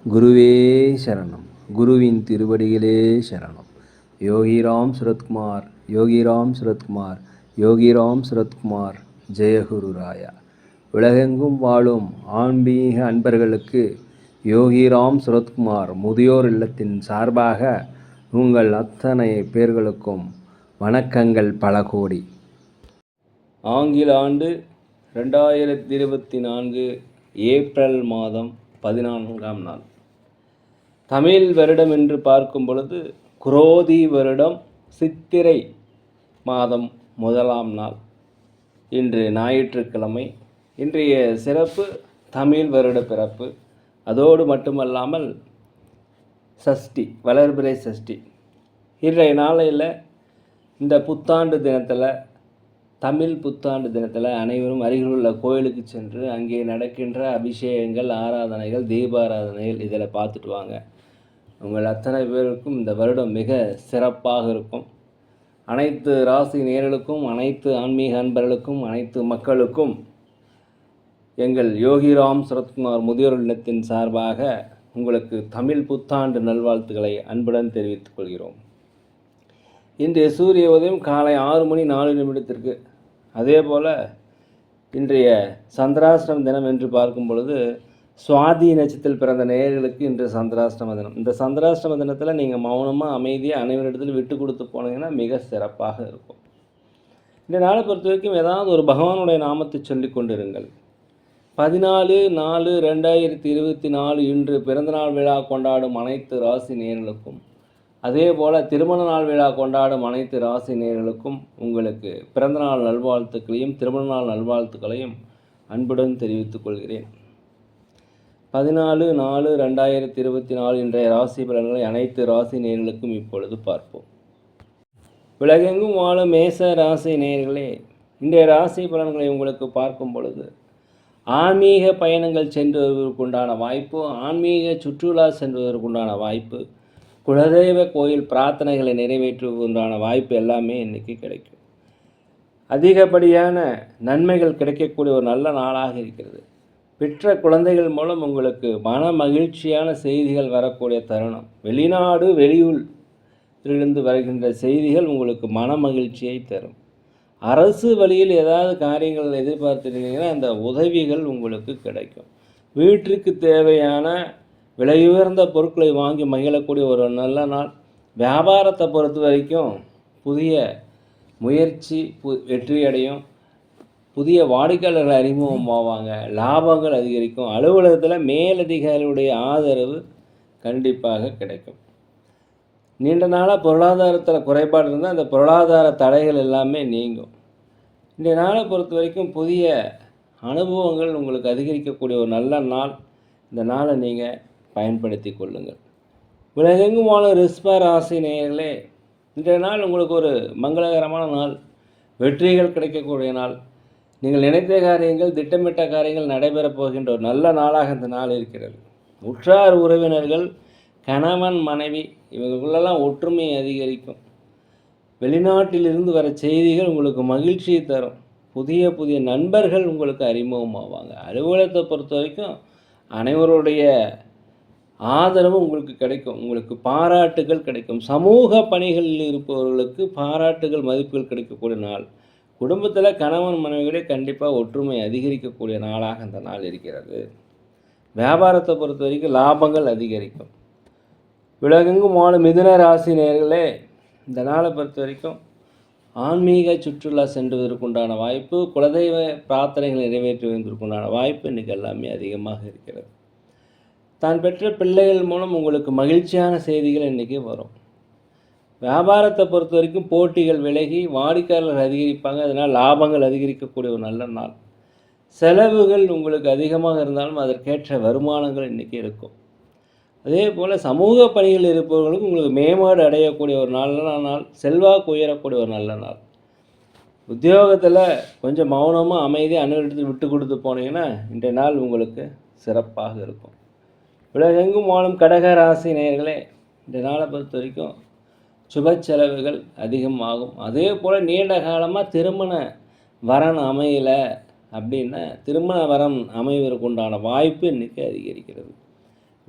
குருவே சரணம். குருவின் திருவடிகளே சரணம். யோகிராம் சுரத்குமார், யோகிராம் சுரத்குமார், யோகிராம் சுரத்குமார். ஜெயகுரு ராயா. உலகெங்கும் வாழும் ஆன்மீக அன்பர்களுக்கு யோகிராம் சுரத்குமார் முதியோர் இல்லத்தின் சார்பாக உங்கள் அத்தனை பேர்களுக்கும் வணக்கங்கள் பல கோடி. ஆங்கில ஆண்டு 2024 ஏப்ரல் மாதம் 14ஆம் நாள். தமிழ் வருடம் என்று பார்க்கும் பொழுது குரோதி வருடம் சித்திரை மாதம் 1ஆம் நாள். இன்று ஞாயிற்றுக்கிழமை. இன்றைய சிறப்பு தமிழ் வருட பிறப்பு. அதோடு மட்டுமல்லாமல் சஷ்டி, வளர்பிறை சஷ்டி. இன்றைய நாளையில் இந்த புத்தாண்டு தினத்தில், தமிழ் புத்தாண்டு தினத்தில் அனைவரும் அருகிலுள்ள கோயிலுக்கு சென்று அங்கே நடக்கின்ற அபிஷேகங்கள், ஆராதனைகள், தீபாராதனைகள் இதில் பார்த்துட்டு வாங்க. உங்கள் அத்தனை பேருக்கும் இந்த வருடம் மிக சிறப்பாக இருக்கும். அனைத்து ராசி நேயர்களுக்கும், அனைத்து ஆன்மீக அன்பர்களுக்கும், அனைத்து மக்களுக்கும் எங்கள் யோகிராம் சுரத்குமார் முதியோர் இல்லத்தின் சார்பாக உங்களுக்கு தமிழ் புத்தாண்டு நல்வாழ்த்துக்களை அன்புடன் தெரிவித்துக் கொள்கிறோம். இன்றைய சூரிய உதயம் காலை 6:04 அதே போல் இன்றைய சந்திராஷ்டம தினம் என்று பார்க்கும் பொழுது சுவாதி நட்சத்திரத்தில் பிறந்த நேயர்களுக்கு இன்று சந்திராஷ்டம தினம். இந்த சந்திராஷ்டம தினத்தில் நீங்கள் மௌனமாக அமைதியாக அனைவரிடத்தில் விட்டு கொடுத்து போனீங்கன்னா மிக சிறப்பாக இருக்கும். இந்த நாளை பொறுத்த வரைக்கும் ஏதாவது ஒரு பகவானுடைய நாமத்தை சொல்லி கொண்டிருங்கள். 14/4/2024 இன்று பிறந்தநாள் விழா கொண்டாடும் அனைத்து ராசி நேயர்களுக்கும், அதே போல் திருமண நாள் விழா கொண்டாடும் அனைத்து ராசி நேயர்களுக்கும் உங்களுக்கு பிறந்தநாள் நல்வாழ்த்துக்களையும் திருமண நாள் நல்வாழ்த்துக்களையும் அன்புடன் தெரிவித்துக் கொள்கிறேன். 14/4/2024 இன்றைய ராசி பலன்களை அனைத்து ராசி நேயர்களுக்கும் இப்பொழுது பார்ப்போம். உலகெங்கும் வாழும் மேச ராசி நேயர்களே, இன்றைய ராசி பலன்களை உங்களுக்கு பார்க்கும் பொழுது ஆன்மீக பயணங்கள் சென்று வருவதற்குண்டான வாய்ப்பு, ஆன்மீக சுற்றுலா செல்வதற்குண்டான வாய்ப்பு, குலதெய்வ கோயில் பிரார்த்தனைகளை நிறைவேற்றுவதற்குண்டான வாய்ப்பு எல்லாமே இன்றைக்கி கிடைக்கும். அதிகப்படியான நன்மைகள் கிடைக்கக்கூடிய ஒரு நல்ல நாளாக இருக்கிறது. பெற்ற குழந்தைகள் மூலம் உங்களுக்கு மன மகிழ்ச்சியான செய்திகள் வரக்கூடிய தருணம். வெளிநாடு வெளியூரிலிருந்து வருகின்ற செய்திகள் உங்களுக்கு மன மகிழ்ச்சியை தரும். அரசு வழியில் ஏதாவது காரியங்கள் எதிர்பார்த்துருந்தீங்கன்னா அந்த உதவிகள் உங்களுக்கு கிடைக்கும். வீட்டிற்கு தேவையான விலையுயர்ந்த பொருட்களை வாங்கி மகிழக்கூடிய ஒரு நல்ல நாள். வியாபாரத்தை பொறுத்த வரைக்கும் புதிய முயற்சி வெற்றியடையும். புதிய வாடிக்கையாளர்கள் அறிமுகமாவாங்க. லாபங்கள் அதிகரிக்கும். அலுவலகத்தில் மேலதிகாரிகளுடைய ஆதரவு கண்டிப்பாக கிடைக்கும். நீண்ட நாளாக பொருளாதாரத்தில் குறைபாடு இருந்தால் அந்த பொருளாதார தடைகள் எல்லாமே நீங்கும். இந்த நாளை பொறுத்த வரைக்கும் புதிய அனுபவங்கள் உங்களுக்கு அதிகரிக்கக்கூடிய ஒரு நல்ல நாள். இந்த நாளை நீங்கள் பயன்படுத்தி கொள்ளுங்கள். உலகெங்கும் வாழும் ரிஷப ராசி நேயர்களே, இன்றைய நாள் உங்களுக்கு ஒரு மங்களகரமான நாள். வெற்றிகள் கிடைக்கக்கூடிய நாள். நீங்கள் நினைத்த காரியங்கள், திட்டமிட்ட காரியங்கள் நடைபெறப் போகின்ற ஒரு நல்ல நாளாக இந்த நாள் இருக்கிறது. உற்றார் உறவினர்கள், கணவன் மனைவி இவங்களுக்குள்ளெல்லாம் ஒற்றுமை அதிகரிக்கும். வெளிநாட்டிலிருந்து வர செய்திகள் உங்களுக்கு மகிழ்ச்சியை தரும். புதிய புதிய நண்பர்கள் உங்களுக்கு அறிமுகமாவாங்க. அலுவலகத்தை பொறுத்த வரைக்கும் அனைவருடைய ஆதரவு உங்களுக்கு கிடைக்கும். உங்களுக்கு பாராட்டுகள் கிடைக்கும். சமூக பணிகளில் இருப்பவர்களுக்கு பாராட்டுகள், மதிப்புகள் கிடைக்கக்கூடிய நாள். குடும்பத்தில் கணவன் மனைவிகளே கண்டிப்பாக ஒற்றுமை அதிகரிக்கக்கூடிய நாளாக இந்த நாள் இருக்கிறது. வியாபாரத்தை பொறுத்த வரைக்கும் லாபங்கள் அதிகரிக்கும். உலகெங்கும் வாழும் மிதுன ராசி நேயர்களே, இந்த நாளை பொறுத்த வரைக்கும் ஆன்மீக சுற்றுலா சென்றுவதற்குண்டான வாய்ப்பு, குலதெய்வ பிரார்த்தனைகளை நிறைவேற்றுவதற்குண்டான வாய்ப்பு இன்றைக்கி எல்லாமே அதிகமாக இருக்கிறது. தான் பெற்ற பிள்ளைகள் மூலம் உங்களுக்கு மகிழ்ச்சியான செய்திகள் இன்றைக்கி வரும். வியாபாரத்தை பொறுத்த வரைக்கும் போட்டிகள் விலகி வாடிக்கையாளர்கள் அதிகரிப்பாங்க. அதனால் லாபங்கள் அதிகரிக்கக்கூடிய ஒரு நல்ல நாள். செலவுகள் உங்களுக்கு அதிகமாக இருந்தாலும் அதற்கேற்ற வருமானங்கள் இன்றைக்கி இருக்கும். அதே போல் சமூக பணிகள் இருப்பவர்களுக்கு உங்களுக்கு மேம்பாடு அடையக்கூடிய ஒரு நல்ல நாள். செல்வாக்கு உயரக்கூடிய ஒரு நல்ல நாள். உத்தியோகத்தில் கொஞ்சம் மௌனமாக அமைதியாக அனைவரிடத்தில் விட்டு கொடுத்து போனீங்கன்னா இன்றைய நாள் உங்களுக்கு சிறப்பாக இருக்கும். உலகெங்கும் வாழும் கடக ராசி நேயர்களே, இந்த நாளை பொறுத்த வரைக்கும் சுப செலவுகள் அதிகமாகும். அதே போல் நீண்ட காலமாக திருமண வரன் அமையலை அப்படின்னா திருமண வரம் அமைவதற்கு உண்டான வாய்ப்பு இன்றைக்கி அதிகரிக்கிறது.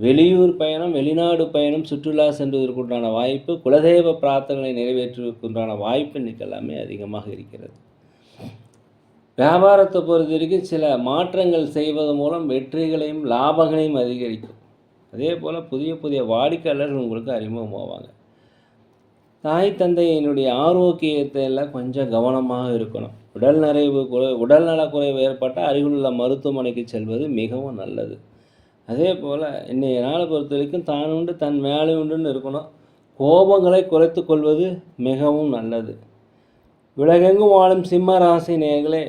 வெளியூர் பயணம், வெளிநாடு பயணம், சுற்றுலா செல்வதற்குண்டான வாய்ப்பு, குலதெய்வ பிரார்த்தனைகளை நிறைவேற்றுவதற்குண்டான வாய்ப்பு இன்றைக்கி எல்லாமே அதிகமாக இருக்கிறது. வியாபாரத்தை பொறுத்த வரைக்கும் சில மாற்றங்கள் செய்வதன் மூலம் வெற்றிகளையும் லாபங்களையும் அதிகரிக்கும். அதே போல் புதிய புதிய வாடிக்கையாளர்கள் உங்களுக்கு அறிமுகமாவாங்க. தாய் தந்தையினுடைய ஆரோக்கியத்தில் கொஞ்சம் கவனமாக இருக்கணும். உடல்நலக்குறைவு ஏற்பட்டால் அருகிலுள்ள மருத்துவமனைக்கு செல்வது மிகவும் நல்லது. அதே போல் இன்றைய நாளை பொறுத்த வரைக்கும் தான் உண்டு தன் மேலே உண்டுன்னு இருக்கணும். கோபங்களை குறைத்து கொள்வது மிகவும் நல்லது. உலகெங்கும் வாழும் சிம்ம ராசி நேயர்களே,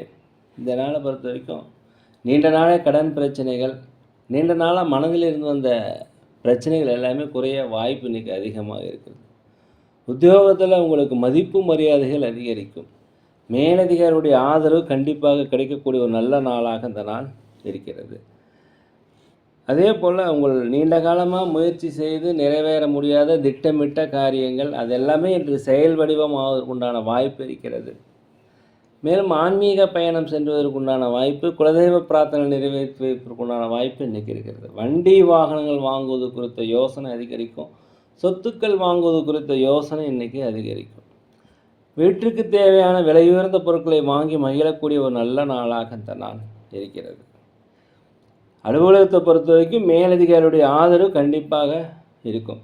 இந்த நாளை பொறுத்த வரைக்கும் நீண்ட நாளே கடன் பிரச்சனைகள், நீண்ட நாளாக மனதில் இருந்து வந்த பிரச்சனைகள் எல்லாமே குறைய வாய்ப்பு இன்றைக்கி அதிகமாக இருக்குது. உத்தியோகத்தில் உங்களுக்கு மதிப்பு மரியாதைகள் அதிகரிக்கும். மேலதிகாரியுடைய ஆதரவு கண்டிப்பாக கிடைக்கக்கூடிய ஒரு நல்ல நாளாக இந்த நாள் இருக்கிறது. அதே போல் உங்கள் நீண்ட காலமாக முயற்சி செய்து நிறைவேற முடியாத திட்டமிட்ட காரியங்கள் அதெல்லாமே இன்று செயல் வடிவமாவதற்குண்டான வாய்ப்பு இருக்கிறது. மேலும் ஆன்மீக பயணம் சென்றுவதற்குண்டான வாய்ப்பு, குலதெய்வ பிரார்த்தனை நிறைவேற்றுவதற்குண்டான வாய்ப்பு இன்றைக்கி இருக்கிறது. வண்டி வாகனங்கள் வாங்குவது குறித்த யோசனை அதிகரிக்கும். சொத்துக்கள் வாங்குவது குறித்த யோசனை இன்றைக்கி அதிகரிக்கும். வீட்டுக்கு தேவையான விலையுயர்ந்த பொருட்களை வாங்கி மகிழக்கூடிய ஒரு நல்ல நாளாக இந்த நாள் இருக்கிறது. அலுவலகத்தை பொறுத்த வரைக்கும் மேலதிகாரியுடைய ஆதரவு கண்டிப்பாக இருக்கும்.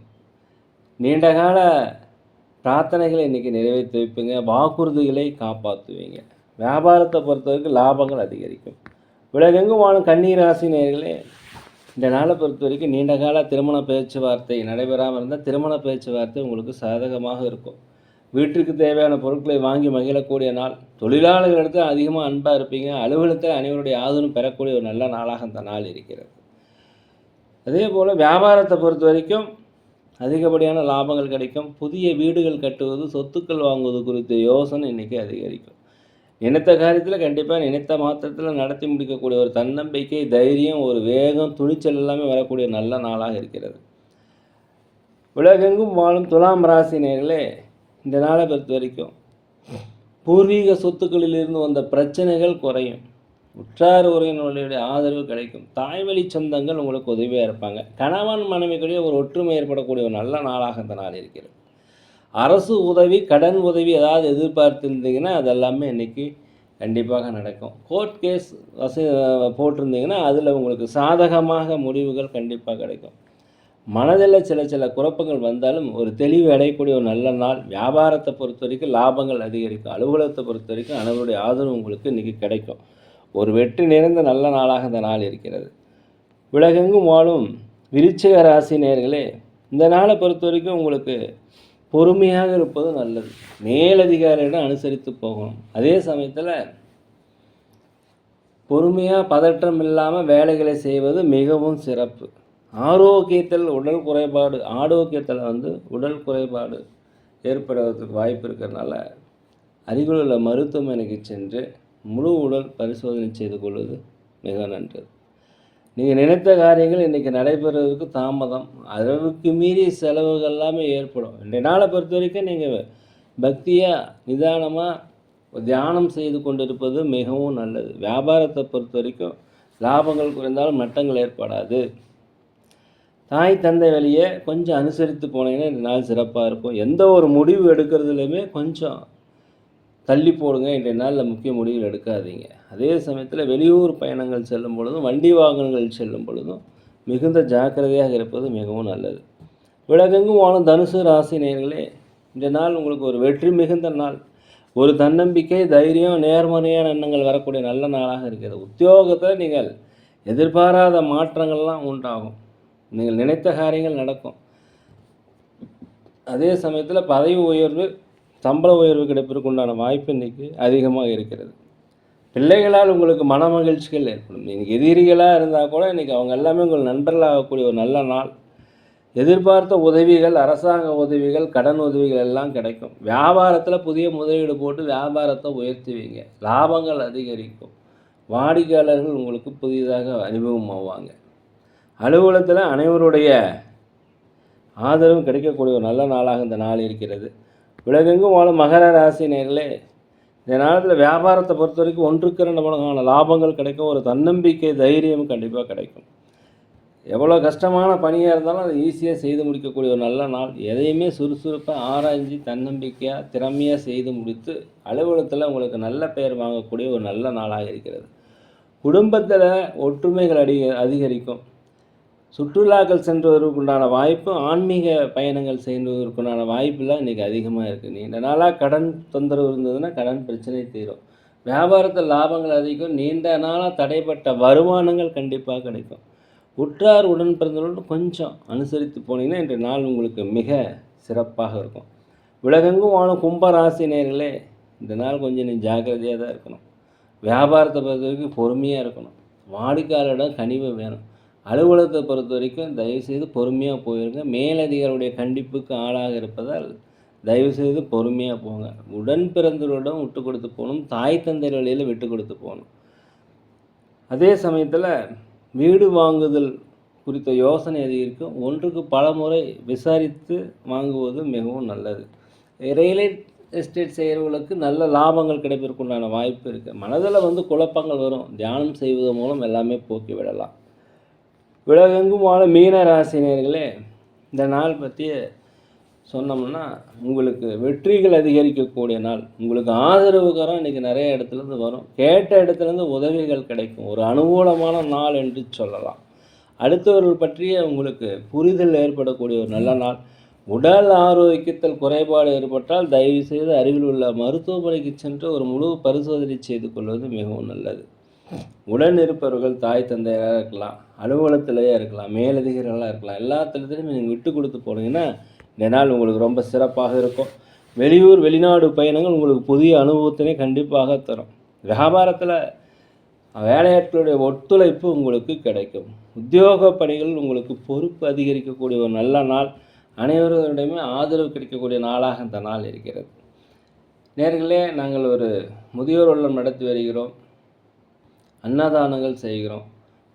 நீண்டகால பிரார்த்தனைகளை இன்றைக்கி நிறைவேற்றி வைப்பீங்க. வாக்குறுதிகளை காப்பாற்றுவீங்க. வியாபாரத்தை பொறுத்த வரைக்கும் லாபங்கள் அதிகரிக்கும். உலகெங்கும் வாழும் கன்னி ராசி நேயர்களே, இந்த நாளை பொறுத்த வரைக்கும் நீண்டகால திருமண பேச்சுவார்த்தை நடைபெறாமல் இருந்தால் திருமண பேச்சுவார்த்தை உங்களுக்கு சாதகமாக இருக்கும். வீட்டுக்கு தேவையான பொருட்களை வாங்கி மகிழக்கூடிய நாள். தொழிலாளர்களிடத்தில் அதிகமாக அன்பாக இருப்பீங்க. அலுவலகத்தில் அனைவருடைய ஆதரவும் பெறக்கூடிய ஒரு நல்ல நாளாக இந்த நாள் இருக்கிறது. அதே போல் வியாபாரத்தை பொறுத்த வரைக்கும் அதிகப்படியான லாபங்கள் கிடைக்கும். புதிய வீடுகள் கட்டுவது, சொத்துக்கள் வாங்குவது குறித்த யோசனை இன்றைக்கி அதிகரிக்கும். நினைத்த காரியத்தில் கண்டிப்பாக நினைத்த மாத்திரத்தில் நடத்தி முடிக்கக்கூடிய ஒரு தன்னம்பிக்கை, தைரியம், ஒரு வேகம், துணிச்சல் எல்லாமே வரக்கூடிய நல்ல நாளாக இருக்கிறது. உலகெங்கும் வாழும் துலாம் ராசி நேயர்களே, இந்த நாளை பொறுத்த வரைக்கும் பூர்வீக சொத்துக்களிலிருந்து வந்த பிரச்சனைகள் குறையும். உற்றார் உறவினர்களுடைய ஆதரவு கிடைக்கும். தாய்வழி சொந்தங்கள் உங்களுக்கு உதவியாக இருப்பாங்க. கணவன் மனைவிக்குடைய ஒரு ஒற்றுமை ஏற்படக்கூடிய ஒரு நல்ல நாளாக இந்த நாள் இருக்கிறது. அரசு உதவி, கடன் உதவி ஏதாவது எதிர்பார்த்துருந்தீங்கன்னா அதெல்லாமே இன்றைக்கி கண்டிப்பாக நடக்கும். கோர்ட் கேஸ் போட்டிருந்தீங்கன்னா அதில் உங்களுக்கு சாதகமாக முடிவுகள் கண்டிப்பாக கிடைக்கும். மனதில் சில குழப்பங்கள் வந்தாலும் ஒரு தெளிவு அடையக்கூடிய ஒரு நல்ல நாள். வியாபாரத்தை பொறுத்த வரைக்கும் லாபங்கள் அதிகரிக்கும். அலுவலகத்தை பொறுத்த வரைக்கும் அனைவருடைய ஆதரவு உங்களுக்கு இன்றைக்கி கிடைக்கும். ஒரு வெற்றி நிறைந்த நல்ல நாளாக இந்த நாள் இருக்கிறது. உலகெங்கும் வாழும் விருச்சிக ராசி நேயர்களே, இந்த நாளை பொறுத்த வரைக்கும் உங்களுக்கு பொறுமையாக இருப்பது நல்லது. மேலதிகாரியிடம் அனுசரித்து போகணும். அதே சமயத்தில் பொறுமையாக பதற்றம் இல்லாமல் வேலைகளை செய்வது மிகவும் சிறப்பு. ஆரோக்கியத்தில் உடல் குறைபாடு ஏற்படுவதற்கு வாய்ப்பு இருக்கிறதுனால அருகில் உள்ள மருத்துவமனைக்கு சென்று முழு உடல் பரிசோதனை செய்து கொள்வது மிக நன்று. நீங்கள் நினைத்த காரியங்கள் இன்றைக்கி நடைபெறுவதற்கு தாமதம், அளவுக்கு மீறி செலவுகள் எல்லாமே ஏற்படும். இன்றைய நாளை பொறுத்த வரைக்கும் நீங்கள் பக்தியாக நிதானமாக தியானம் செய்து கொண்டிருப்பது மிகவும் நல்லது. வியாபாரத்தை பொறுத்த வரைக்கும் லாபங்கள் குறைந்தாலும் நட்டங்கள் ஏற்படாது. தாய் தந்தை வழியே கொஞ்சம் அனுசரித்து போனீங்கன்னா இந்த நாள் சிறப்பாக இருக்கும். எந்த ஒரு முடிவு எடுக்கிறதுலையுமே கொஞ்சம் தள்ளி போடுங்க. இன்றைய நாளில் முக்கிய முடிவுகள் எடுக்காதீங்க. அதே சமயத்தில் வெளியூர் பயணங்கள் செல்லும் பொழுதும், வண்டி வாகனங்கள் செல்லும் பொழுதும் மிகுந்த ஜாக்கிரதையாக இருப்பது மிகவும் நல்லது. உலகெங்கும் வாழும் தனுசு ராசி நேயர்களே, இந்த நாள் உங்களுக்கு ஒரு வெற்றி மிகுந்த நாள். ஒரு தன்னம்பிக்கை, தைரியம், நேர்மறையான எண்ணங்கள் வரக்கூடிய நல்ல நாளாக இருக்கிறது. உத்தியோகத்தில் நீங்கள் எதிர்பாராத மாற்றங்கள்லாம் உண்டாகும். நீங்கள் நினைத்த காரியங்கள் நடக்கும். அதே சமயத்தில் பதவி உயர்வு, சம்பள உயர்வு கிடைப்பதற்கு உண்டான வாய்ப்பு இன்றைக்கி அதிகமாக இருக்கிறது. பிள்ளைகளால் உங்களுக்கு மன மகிழ்ச்சிகள் ஏற்படும். நீங்கள் எதிரிகளாக இருந்தால் கூட இன்றைக்கி அவங்க எல்லாமே உங்கள் நண்பர்களாகக்கூடிய ஒரு நல்ல நாள். எதிர்பார்த்த உதவிகள், அரசாங்க உதவிகள், கடன் உதவிகள் எல்லாம் கிடைக்கும். வியாபாரத்தில் புதிய முதலீடு போட்டு வியாபாரத்தை உயர்த்துவீங்க. லாபங்கள் அதிகரிக்கும். வாடிக்கையாளர்கள் உங்களுக்கு புதிதாக அறிமுகமாவாங்க. அலுவலகத்தில் அனைவருடைய ஆதரவும் கிடைக்கக்கூடிய ஒரு நல்ல நாளாக இந்த நாள் இருக்கிறது. உலகெங்கும் வாழும் மகர ராசி நேயர்களே, இந்த நாளத்தில் வியாபாரத்தை பொறுத்த வரைக்கும் 1-2 மடங்கான லாபங்கள் கிடைக்கும். ஒரு தன்னம்பிக்கை, தைரியம் கண்டிப்பாக கிடைக்கும். எவ்வளோ கஷ்டமான பணியாக இருந்தாலும் அதை ஈஸியாக செய்து முடிக்கக்கூடிய ஒரு நல்ல நாள். எதையுமே சுறுசுறுப்பாக ஆராய்ஞ்சு தன்னம்பிக்கையாக திறமையாக செய்து முடித்து அலுவலகத்தில் உங்களுக்கு நல்ல பெயர் வாங்கக்கூடிய ஒரு நல்ல நாளாக இருக்கிறது. குடும்பத்தில் ஒற்றுமைகள் அதிகரிக்கும். சுற்றுலாக்கள் சென்றுவதற்குண்டான வாய்ப்பு, ஆன்மீக பயணங்கள் செய்வதற்குண்டான வாய்ப்புலாம் இன்றைக்கி அதிகமாக இருக்குது. நீண்ட நாளாக கடன் தொந்தரவு இருந்ததுன்னா கடன் பிரச்சனை தீரும். வியாபாரத்தில் லாபங்கள் அதிகம். நீண்ட நாளாக தடைப்பட்ட வருமானங்கள் கண்டிப்பாக கிடைக்கும். உற்றார் உடன் பிறந்தவர்களுடன் கொஞ்சம் அனுசரித்து போனீங்கன்னா இன்றைய நாள் உங்களுக்கு மிக சிறப்பாக இருக்கும். உலகெங்கும் வாழும் கும்பராசி நேயர்களே, இந்த நாள் கொஞ்சம் நீ ஜாக்கிரதையாக தான் இருக்கணும். வியாபாரத்தை பொறுத்த வரைக்கும் பொறுமையாக இருக்கணும். வாடிக்கையாளரிடம் கனிவு வேணும். அலுவலகத்தை பொறுத்த வரைக்கும் தயவுசெய்து பொறுமையாக போயிருங்க. மேலதிகாரியுடைய கண்டிப்புக்கு ஆளாக இருப்பதால் தயவுசெய்து பொறுமையாக போங்க. உடன் பிறந்தவரிடம் விட்டு கொடுத்து போகணும். தாய் தந்தை வழியில் விட்டு கொடுத்து போகணும். அதே சமயத்தில் வீடு வாங்குதல் குறித்த யோசனை அதிகரிக்கும். ஒன்றுக்கு பல முறை விசாரித்து வாங்குவது மிகவும் நல்லது. ரியல் எஸ்டேட் செய்கிறவர்களுக்கு நல்ல லாபங்கள் கிடைப்பதற்குண்டான வாய்ப்பு இருக்குது. மனதில் குழப்பங்கள் வரும். தியானம் செய்வதன் மூலம் எல்லாமே போக்கி விடலாம். உலகெங்கும் வாழ மீன ராசினியர்களே, இந்த நாள் பற்றிய சொன்னோம்னா உங்களுக்கு வெற்றிகள் அதிகரிக்கக்கூடிய நாள். உங்களுக்கு ஆதரவுகரம் இன்றைக்கி நிறைய இடத்துலேருந்து வரும். கேட்ட இடத்துலேருந்து உதவிகள் கிடைக்கும். ஒரு அனுகூலமான நாள் என்று சொல்லலாம். அடுத்தவர்கள் பற்றிய உங்களுக்கு புரிதல் ஏற்படக்கூடிய ஒரு நல்ல நாள். உடல் ஆரோக்கியத்தில் குறைபாடு ஏற்பட்டால் தயவுசெய்து அருகில் உள்ள மருத்துவமனைக்கு சென்று ஒரு முழு பரிசோதனை செய்து கொள்வது மிகவும் நல்லது. உடன் இருப்பவர்கள் தாய் தந்தையராக இருக்கலாம், அலுவலகத்திலேயே இருக்கலாம், மேலதிகாரிகளாக இருக்கலாம். எல்லாத்துலேயும் நீங்கள் விட்டு கொடுத்து போனீங்கன்னா இந்த நாள் உங்களுக்கு ரொம்ப சிறப்பாக இருக்கும். வெளியூர் வெளிநாடு பயணங்கள் உங்களுக்கு புதிய அனுபவத்தினை கண்டிப்பாக தரும். வியாபாரத்தில் வேலையாட்களுடைய ஒத்துழைப்பு உங்களுக்கு கிடைக்கும். உத்தியோக பணிகள் உங்களுக்கு பொறுப்பு அதிகரிக்கக்கூடிய ஒரு நல்ல நாள். அனைவருடையுமே ஆதரவு கிடைக்கக்கூடிய நாளாக இந்த நாள் இருக்கிறது. நேர்களே, நாங்கள் ஒரு முதியோர் இல்லம் நடத்தி வருகிறோம். அன்னதானங்கள் செய்கிறோம்.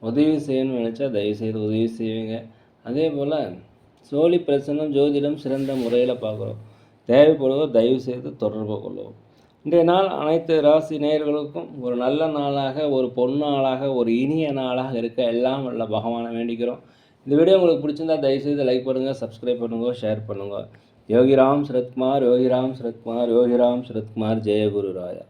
உதவி செய்யணும்னு நினச்சா தயவுசெய்து உதவி செய்வீங்க. அதே போல் சோழி பிரசன்னம் ஜோதிடம் சிறந்த முறையில் பார்க்குறோம். தேவைப்படுவோர் தயவுசெய்து தொடர்பு கொள்வோம். இன்றைய நாள் அனைத்து ராசி நேயர்களுக்கும் ஒரு நல்ல நாளாக, ஒரு பொன்னாளாக, ஒரு இனிய நாளாக இருக்க எல்லாம் வல்ல பகவானை வேண்டிக்கிறோம். இந்த வீடியோ உங்களுக்கு பிடிச்சிருந்தா தயவுசெய்து லைக் பண்ணுங்கள், சப்ஸ்கிரைப் பண்ணுங்கள், ஷேர் பண்ணுங்கள். யோகிராம் சரத்குமார், யோகிராம் சரத்குமார், யோகிராம் சரத்குமார். ஜெய குரு ராயா.